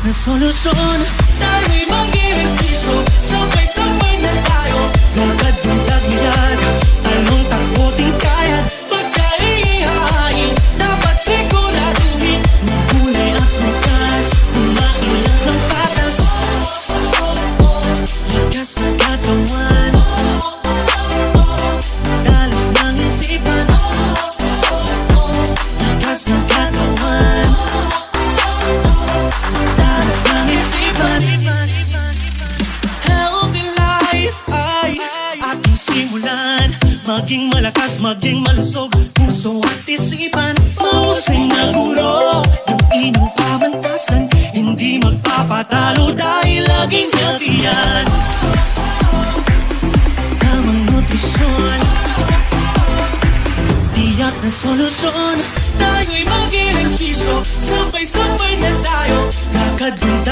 na solusyon. Tayo'y mag-ehersisyo, sabay-sabay na tayo. Lakad yung tagilid, anong takbo din kaya. Pagka-ihahain, dapat siguraduhin. Magulay at bukas, kumain lang ng patas. Lakas na katawan, madalas ng isipan. Lakas na katawan, madalas ng isipan. Healthy life ay ating simulan. Maging malakas, maging malusog, puso at isipan. Mahusay na guro, yung inyong pamantasan. Hindi magpapatalo dahil laging healthy yan. Tamang nutrisyon, tiyak na solusyon. Tayo'y mag-ehersisyo, sabay-sabay na tayo. Lakad yung